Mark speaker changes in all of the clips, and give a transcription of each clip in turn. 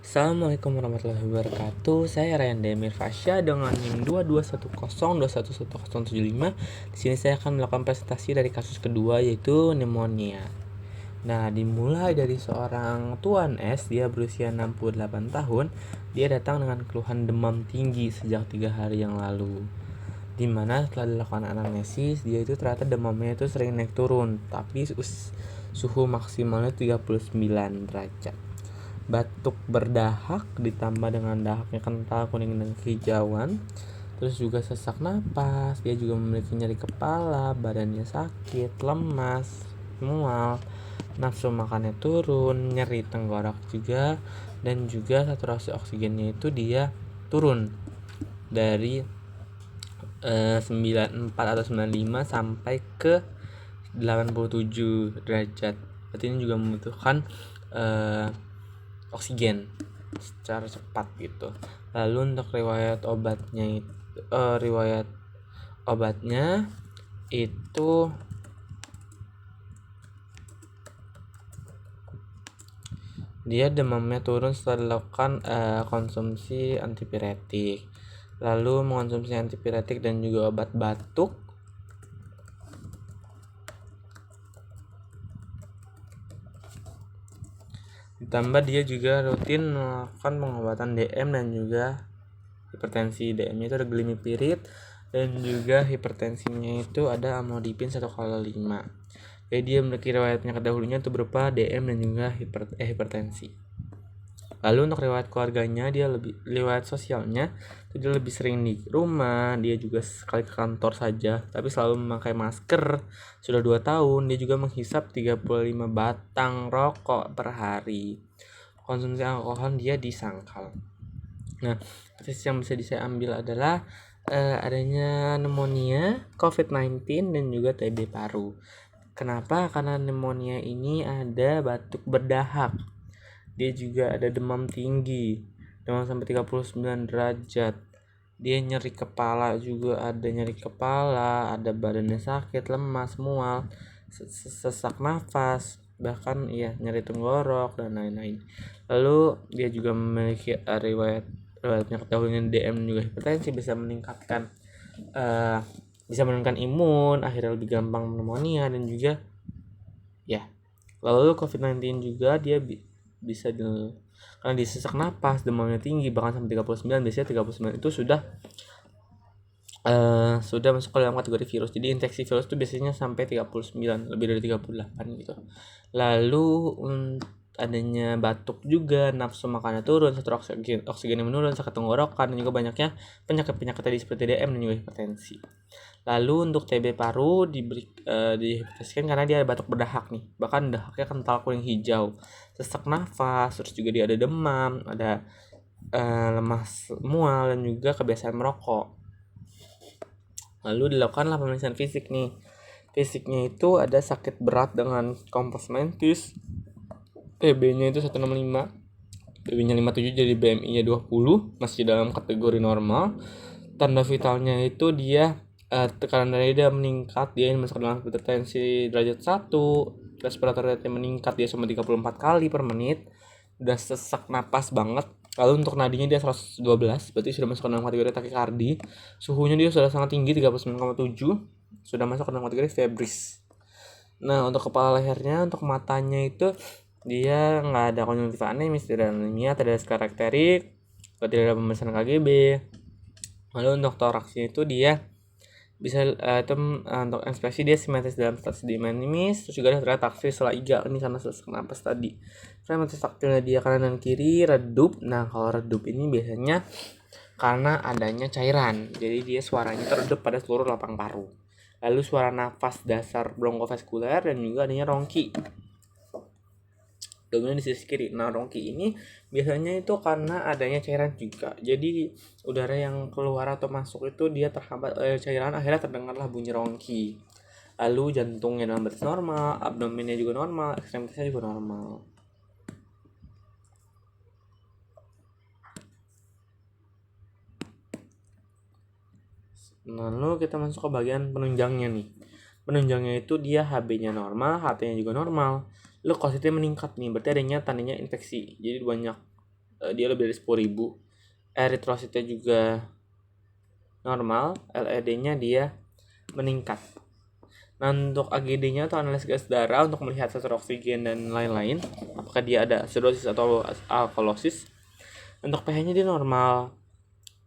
Speaker 1: Assalamualaikum warahmatullahi wabarakatuh. Saya Ryan Demir Fasya dengan NIM 2210211075. Di sini saya akan melakukan presentasi dari kasus kedua, yaitu pneumonia. Nah, dimulai dari seorang Tuan S, dia berusia 68 tahun. Dia datang dengan keluhan demam tinggi sejak 3 hari yang lalu. Dimana setelah dilakukan anamnesis, dia itu ternyata demamnya itu sering naik turun, tapi suhu maksimalnya 39 derajat. Batuk berdahak ditambah dengan dahaknya kental kuning dan kehijauan, terus juga sesak napas. Dia juga memiliki nyeri kepala, badannya sakit, lemas, mual, nafsu makannya turun, nyeri tenggorok juga, dan juga saturasi oksigennya itu dia turun dari 94 atau 95 sampai ke 87 derajat. Berarti ini juga membutuhkan oksigen secara cepat gitu. Lalu untuk riwayat obatnya itu dia demamnya turun setelah dilakukan konsumsi antipiretik. Lalu mengonsumsi antipiretik dan juga obat batuk. Ditambah dia juga rutin melakukan pengobatan DM dan juga hipertensi. DM-nya itu ada glimepiride dan juga hipertensinya itu ada amlodipin 1,5. Jadi dia memiliki riwayat penyakit dahulunya itu berupa DM dan juga hipertensi. Lalu untuk riwayat keluarganya, riwayat sosialnya dia lebih sering di rumah. Dia juga sekali ke kantor saja, tapi selalu memakai masker. Sudah 2 tahun. Dia juga menghisap 35 batang rokok per hari. Konsumsi alkohol dia disangkal. Nah, tips yang bisa saya ambil adalah adanya pneumonia, COVID-19 dan juga TB paru. Kenapa? Karena pneumonia ini ada batuk berdahak. Dia juga ada demam tinggi, demam sampai 39 derajat. Dia nyeri kepala juga, ada nyeri kepala, ada badannya sakit, lemas, mual, sesak nafas, bahkan nyeri tenggorok dan lain-lain. Lalu dia juga memiliki riwayat penyakit dahulunya DM dan juga hipertensi, bisa menurunkan imun, akhirnya lebih gampang pneumonia dan juga lalu COVID-19 juga dia bisa karena dia sesak napas, demamnya tinggi bahkan sampai 39. Biasanya 39 itu sudah masuk ke dalam kategori virus. Jadi infeksi virus itu biasanya sampai 39, lebih dari 38 gitu. Lalu adanya batuk juga, nafsu makannya turun, saturasi oksigennya menurun, sakit tenggorokan, dan juga banyaknya penyakit tadi seperti DM dan juga hipertensi. Lalu untuk TB paru dihipotetiskan karena dia ada batuk berdahak nih, bahkan dahaknya kental kuning hijau, sesak nafas, terus juga dia ada demam, ada lemas, mual, dan juga kebiasaan merokok. Lalu dilakukanlah pemeriksaan fisik nih. Fisiknya itu ada sakit berat dengan kompos mentis, TB-nya itu 165, TB-nya 57, jadi BMI-nya 20, masih dalam kategori normal. Tanda vitalnya itu dia tekanan darahnya dia meningkat, dia masuk dalam hipertensi derajat 1, respirator rate meningkat, dia sama 34 kali per menit, udah sesak napas banget. Lalu untuk nadinya dia 112, berarti sudah masuk dalam kategori takikardi. Suhunya dia sudah sangat tinggi, 39,7, sudah masuk dalam kategori febris. Nah, untuk kepala lehernya, untuk matanya itu dia nggak ada konjungtiva anemis, tidak ada anemia, tidak ada karakterik, tidak ada pemeriksaan KGB. Lalu untuk toraksnya itu dia bisa untuk ekspresi dia simetris dalam status di minimis, terus juga ada taktil setelah iga ini karena sesak napas tadi. Simetris taktilnya dia kanan dan kiri, redup. Nah, kalau redup ini biasanya karena adanya cairan, jadi dia suaranya teredup pada seluruh lapang paru. Lalu suara nafas dasar bronkofaskuler dan juga adanya rongki dominan di sisi kiri. Nah, rongki ini biasanya itu karena adanya cairan juga. Jadi udara yang keluar atau masuk itu dia terhambat oleh cairan, akhirnya terdengarlah bunyi rongki. Lalu jantungnya dalam batas normal, abdomennya juga normal, ekstremitasnya juga normal. Lalu kita masuk ke bagian penunjangnya nih. Penunjangnya itu dia HB-nya normal, HT-nya juga normal. Leukositnya meningkat nih, berarti adanya tandanya infeksi. Jadi banyak dia lebih dari 10.000. Eritrositnya juga normal, LED-nya dia meningkat. Nah, untuk AGD-nya atau analisis gas darah untuk melihat satur oksigen dan lain-lain, apakah dia ada acidosis atau alkalosis. Untuk pH-nya dia normal,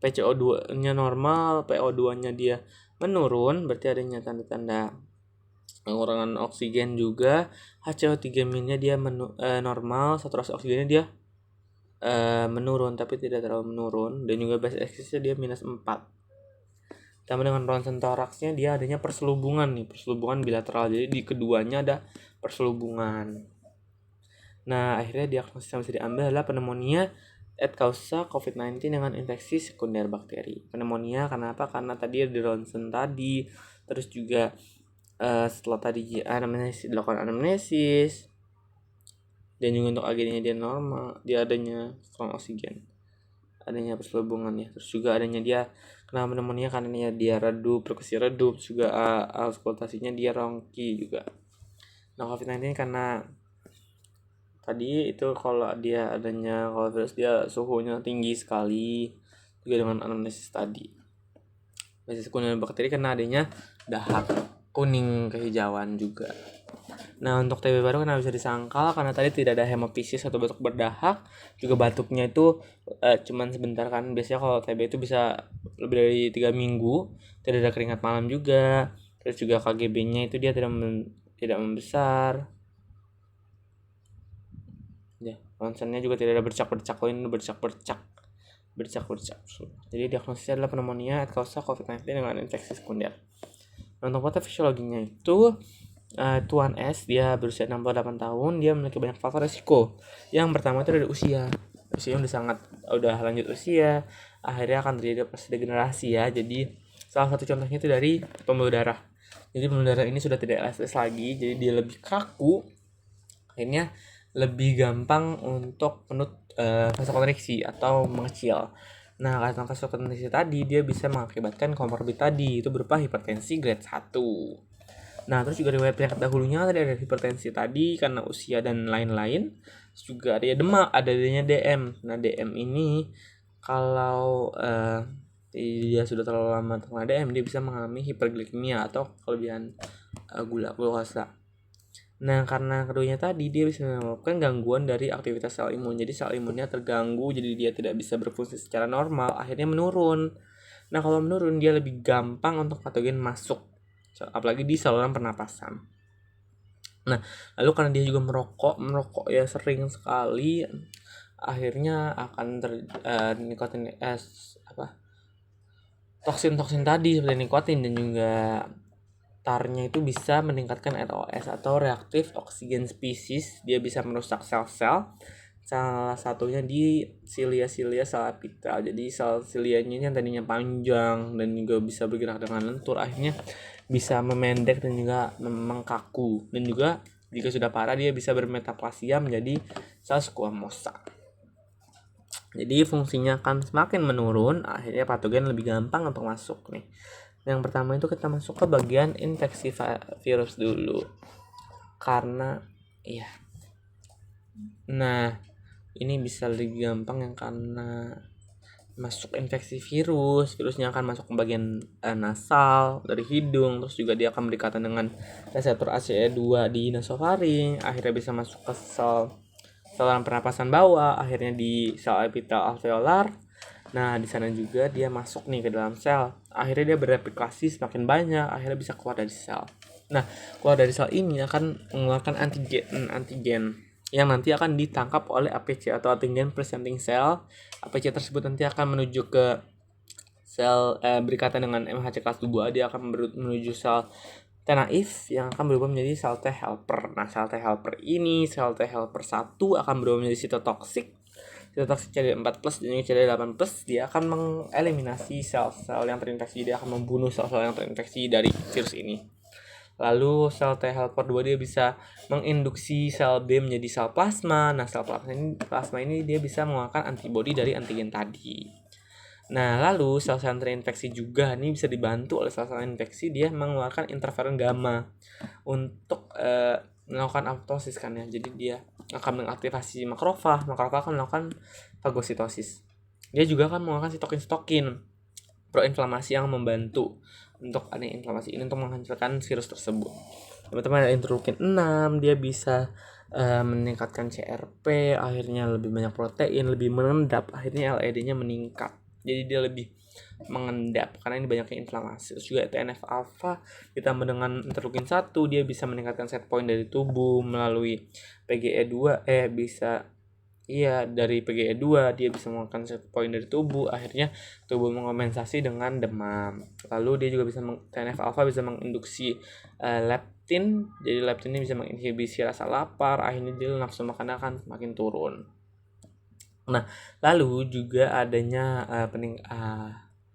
Speaker 1: PCO2-nya normal, PO2-nya dia menurun, berarti adanya tanda-tanda pengurangan oksigen juga. HCO3-nya dia normal, saturasi oksigennya dia menurun tapi tidak terlalu menurun, dan juga base excess-nya dia -4. Ditambah dengan ronsen toraksnya dia adanya perselubungan bilateral, jadi di keduanya ada perselubungan. Nah, akhirnya diagnosis yang bisa diambil adalah pneumonia et causa COVID-19 dengan infeksi sekunder bakteri. Pneumonia kenapa? Karena tadi di ronsen tadi, terus juga setelah tadi dilakukan anamnesis, dan juga untuk AGD-nya dia normal, dia adanya strong oksigen, adanya perselubungan ya. Terus juga adanya dia kena pneumonia karena dia redup, perkusi redup, juga auskultasinya dia rongki juga. Nah, COVID-19 karena tadi itu kalau dia adanya, kalau virus dia suhunya tinggi sekali, juga dengan anamnesis tadi. Basis sekunder bakteri karena adanya dahak kuning kehijauan juga. Nah, untuk TB baru kenapa bisa disangkal? Karena tadi tidak ada hemofisis atau batuk berdahak, juga batuknya itu cuman sebentar kan. Biasanya kalau TB itu bisa lebih dari 3 minggu, tidak ada keringat malam juga. Terus juga KGB-nya itu dia tidak membesar. Ya, ronsennya juga tidak ada bercak-bercak, bercak-bercak. Jadi diagnosisnya adalah pneumonia et causa COVID-19 dengan infeksi sekunder. Nah, untuk patofisiologinya itu Tuan S dia berusia 68 tahun, dia memiliki banyak faktor resiko. Yang pertama itu dari usia udah lanjut usia, akhirnya akan terjadi proses degenerasi ya. Jadi salah satu contohnya itu dari pembuluh darah. Jadi pembuluh darah ini sudah tidak elastis lagi, jadi dia lebih kaku, akhirnya lebih gampang untuk vasokonstriksi atau mengecil. Nah, karena vasokonstriksi tadi dia bisa mengakibatkan komorbid tadi, itu berupa hipertensi grade 1. Nah, terus juga riwayat penyakit dahulunya tadi ada hipertensi tadi karena usia dan lain-lain. Terus juga ada adanya DM. Nah, DM ini kalau dia sudah terlalu lama terkena DM, dia bisa mengalami hiperglikemia atau kelebihan glukosa. Nah, karena keduanya tadi dia bisa menyebabkan gangguan dari aktivitas sel imun. Jadi sel imunnya terganggu, jadi dia tidak bisa berfungsi secara normal, akhirnya menurun. Nah, kalau menurun dia lebih gampang untuk patogen masuk, apalagi di saluran pernapasan. Nah, lalu karena dia juga merokok ya sering sekali, akhirnya akan nikotin toksin tadi seperti nikotin dan juga tarnya itu bisa meningkatkan ROS atau reaktif oksigen species. Dia bisa merusak sel-sel, salah satunya di silia sel epitel. Jadi sel silianya yang tadinya panjang dan juga bisa bergerak dengan lentur, akhirnya bisa memendek dan juga mengkaku, dan juga jika sudah parah dia bisa bermetaplasia menjadi sel squamosa. Jadi fungsinya akan semakin menurun, akhirnya patogen lebih gampang untuk masuk nih. Yang pertama itu kita masuk ke bagian infeksi virus dulu, karena iya. Nah, ini bisa lebih gampang yang karena masuk infeksi virusnya akan masuk ke bagian nasal dari hidung, terus juga dia akan berikatan dengan reseptor ACE2 di nasofaring, akhirnya bisa masuk ke saluran pernapasan bawah, akhirnya di sel epitel alveolar. Nah, di sana juga dia masuk nih ke dalam sel, akhirnya dia bereplikasi semakin banyak, akhirnya bisa keluar dari sel. Nah, keluar dari sel ini akan mengeluarkan antigen yang nanti akan ditangkap oleh APC atau antigen presenting cell. APC tersebut nanti akan menuju ke sel berikatan dengan MHC kelas 2, dia akan menuju sel T naif yang akan berubah menjadi sel T helper. Nah, sel T helper 1 akan berubah menjadi sitotoksik CD4+ dan juga CD8+. Dia akan mengeliminasi sel-sel yang terinfeksi, dia akan membunuh sel-sel yang terinfeksi dari virus ini. Lalu sel T helper 2 dia bisa menginduksi sel B menjadi sel plasma. Nah, sel plasma ini dia bisa mengeluarkan antibodi dari antigen tadi. Nah, lalu sel-sel yang terinfeksi juga ini bisa dibantu oleh sel-sel infeksi, dia mengeluarkan interferon gamma untuk melakukan apoptosis kan ya. Jadi dia akan mengaktifasi makrofag akan melakukan fagositosis. Dia juga akan melakukan sitokin proinflamasi yang membantu untuk adanya inflamasi ini untuk menghancurkan virus tersebut. Teman-teman, ada interleukin 6, dia bisa meningkatkan CRP, akhirnya lebih banyak protein, lebih mengendap, akhirnya LED-nya meningkat. Jadi dia lebih mengendap karena ini banyaknya inflamasi. Terus juga TNF alpha ditambah dengan interleukin 1, dia bisa meningkatkan set point dari tubuh melalui PGE2 bisa dari PGE2 dia bisa mengeluarkan set point dari tubuh, akhirnya tubuh mengompensasi dengan demam. Lalu dia juga bisa TNF alpha bisa menginduksi leptin, jadi leptin ini bisa menginhibisi rasa lapar, akhirnya dia nafsu makan akan semakin turun. Nah, lalu juga adanya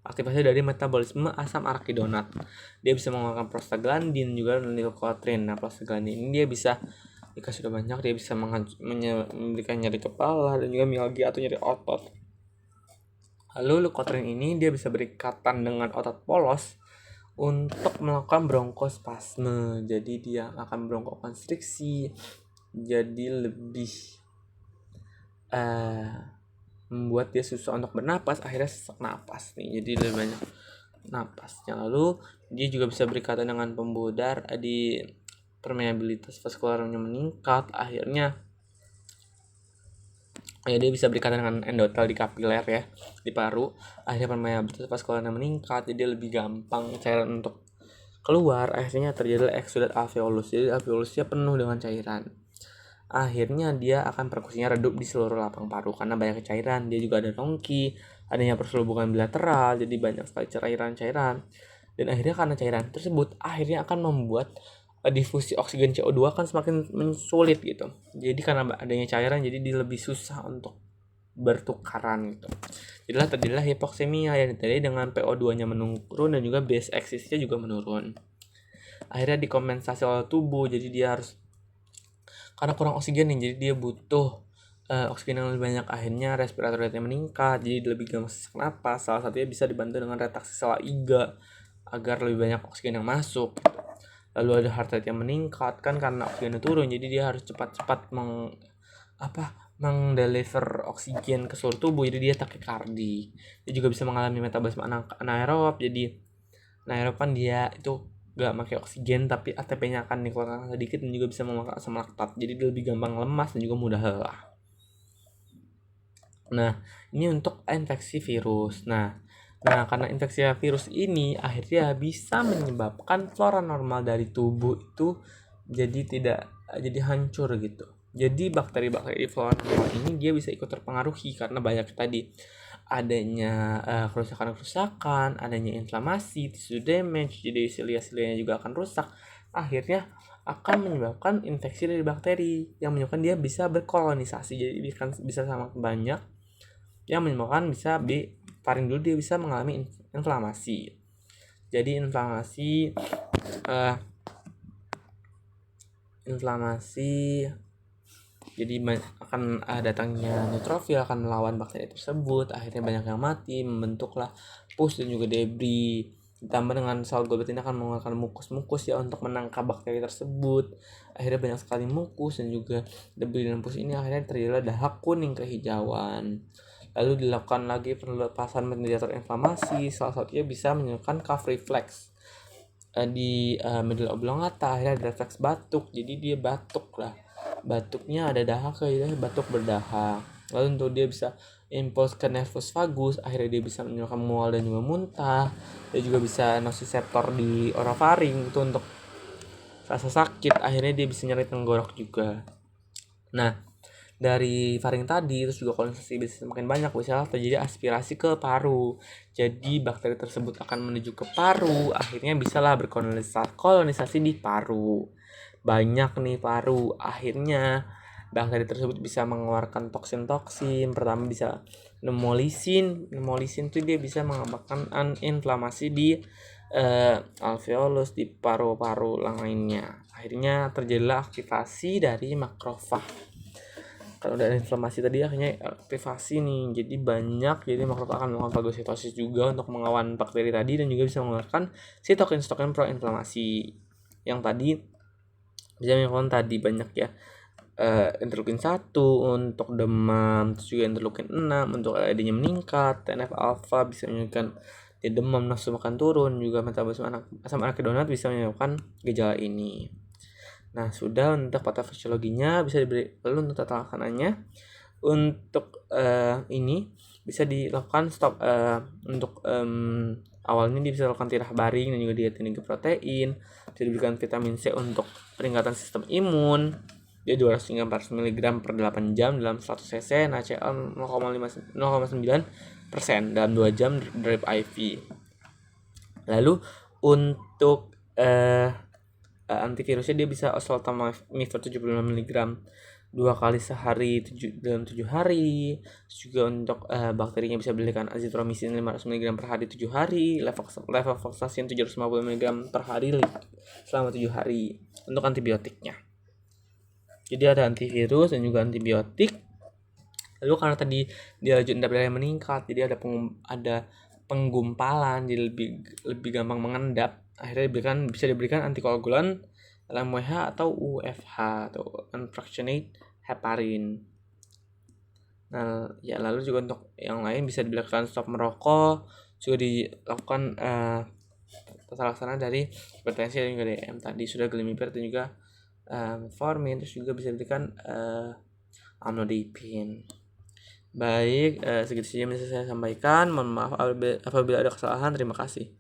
Speaker 1: aktivasi dari metabolisme asam arakidonat. Dia bisa mengeluarkan prostaglandin juga dan leukotriene. Nah, prostaglandin ini dia bisa jika sudah banyak dia bisa memberikan nyeri kepala dan juga mialgia atau nyeri otot. Lalu leukotriene ini dia bisa berikatan dengan otot polos untuk melakukan bronkospasme. Jadi dia akan bronkokonstriksi, jadi lebih membuat dia susah untuk bernapas, akhirnya sesak napas nih, jadi lebih banyak napasnya. Lalu dia juga bisa berikatan dengan pembuluh darah, di permeabilitas vaskularnya meningkat, akhirnya dia bisa berikatan dengan endotel di kapiler ya, di paru, akhirnya permeabilitas vaskularnya meningkat, jadi lebih gampang cairan untuk keluar, akhirnya terjadi eksudat alveolus, jadi alveolusnya penuh dengan cairan. Akhirnya dia akan perkusinya redup di seluruh lapang paru karena banyak cairan. Dia juga ada rongki, adanya perselubungan bilateral, jadi banyak sekali cairan-cairan. Dan akhirnya karena cairan tersebut akhirnya akan membuat difusi oksigen CO2 akan semakin sulit gitu. Jadi karena adanya cairan jadi dia lebih susah untuk bertukaran gitu. Jadilah terjadilah hipoksemia yang terjadi dengan PO2-nya menurun dan juga base axis-nya juga menurun. Akhirnya dikompensasi oleh tubuh, jadi dia harus karena kurang oksigen nih, jadi dia butuh oksigen yang lebih banyak, akhirnya respiratory rate-nya meningkat, jadi lebih gampang sesak napas. Salah satunya bisa dibantu dengan retraksi sela iga agar lebih banyak oksigen yang masuk. Lalu ada heart rate yang meningkat kan karena oksigennya turun, jadi dia harus cepat-cepat mendeliver oksigen ke seluruh tubuh, jadi dia takikardi. Dia juga bisa mengalami metabolisme anaerob, jadi anaerob kan dia itu gak pakai oksigen tapi ATP-nya akan dikeluarkan sedikit dan juga bisa memakan asam laktat, jadi dia lebih gampang lemas dan juga mudah lelah. Nah, ini untuk infeksi virus. Nah karena infeksi virus ini akhirnya bisa menyebabkan flora normal dari tubuh itu jadi hancur gitu. Jadi bakteri-bakteri flora normal ini dia bisa ikut terpengaruhi karena banyak tadi adanya kerusakan-kerusakan, adanya inflamasi, tissue damage, jadi silia-silianya juga akan rusak. Akhirnya akan menyebabkan infeksi dari bakteri yang menyebabkan dia bisa berkolonisasi, jadi bisa sangat banyak, yang menyebabkan bisa paling dulu dia bisa mengalami inflamasi. Jadi inflamasi jadi akan datangnya neutrofil akan melawan bakteri tersebut, akhirnya banyak yang mati, membentuklah pus dan juga debris. Ditambah dengan sel Goldberg ini akan mengeluarkan mukus ya untuk menangkap bakteri tersebut, akhirnya banyak sekali mukus dan juga debris dan pus ini akhirnya terjadi dahak kuning kehijauan. Lalu dilakukan lagi pelepasan mediator inflamasi, salah satunya bisa menyebabkan cough reflex di middle oblongata, akhirnya ada refleks batuk, jadi dia batuk lah, batuknya ada dahak kayak batuk berdahak. Lalu untuk dia bisa impuls ke nervus vagus, akhirnya dia bisa menyebabkan mual dan juga muntah. Dia juga bisa nociceptor di orofaring itu untuk rasa sakit, akhirnya dia bisa nyeri tenggorok juga. Nah dari faring tadi terus juga kolonisasi bisa semakin banyak, misalnya terjadi aspirasi ke paru, jadi bakteri tersebut akan menuju ke paru, akhirnya bisalah berkolonisasi di paru. Banyak nih paru, akhirnya bakteri tersebut bisa mengeluarkan toksin. Pertama bisa pneumolisin tuh dia bisa mengakibatkan inflamasi di alveolus, di paru-paru lainnya. Akhirnya terjadilah aktivasi dari makrofag. Kalau udah inflamasi tadi akhirnya aktivasi nih, jadi banyak, jadi makrofag akan melakukan fagositosis juga untuk melawan bakteri tadi dan juga bisa mengeluarkan sitokin proinflamasi yang tadi bisa melakukan tadi banyak ya, interleukin 1 untuk demam, terus juga interleukin 6 untuk AID-nya meningkat, TNF alpha bisa menyebabkan dia demam, nafsu makan turun, juga metabolisme asam arakidonaat bisa menyebabkan gejala ini. Nah, sudah untuk patofisiologinya bisa diberi. Lalu untuk tata laksananya, untuk ini bisa dilakukan stop untuk awalnya dia bisa lakukan tirah baring dan juga diet tinggi protein, bisa diberikan vitamin C untuk peningkatan sistem imun, dia 200 hingga 400 mg per 8 jam dalam 100 cc, NaCl 0,9% dalam 2 jam drip IV. Lalu untuk antivirusnya dia bisa oseltamivir 75 mg 2 kali sehari dalam 7 hari. Terus juga untuk bakterinya bisa berikan azitromycin 500 mg per hari 7 hari, levofloxacin 750 mg per hari selama 7 hari. Untuk antibiotiknya, jadi ada antivirus dan juga antibiotik. Lalu karena tadi dia laju endap darah meningkat, jadi ada penggumpalan, jadi lebih gampang mengendap. Akhirnya bisa diberikan antikoagulan dalam WH atau UFH atau unfractionated heparin. Nah, ya lalu juga untuk yang lain bisa dilakukan stop merokok, juga dilakukan tata laksana dari hipertensi dan juga DM tadi sudah glimepir dan juga metformin, terus juga bisa diberikan amlodipine. Baik, segitu saja yang bisa saya sampaikan. Mohon maaf apabila ada kesalahan. Terima kasih.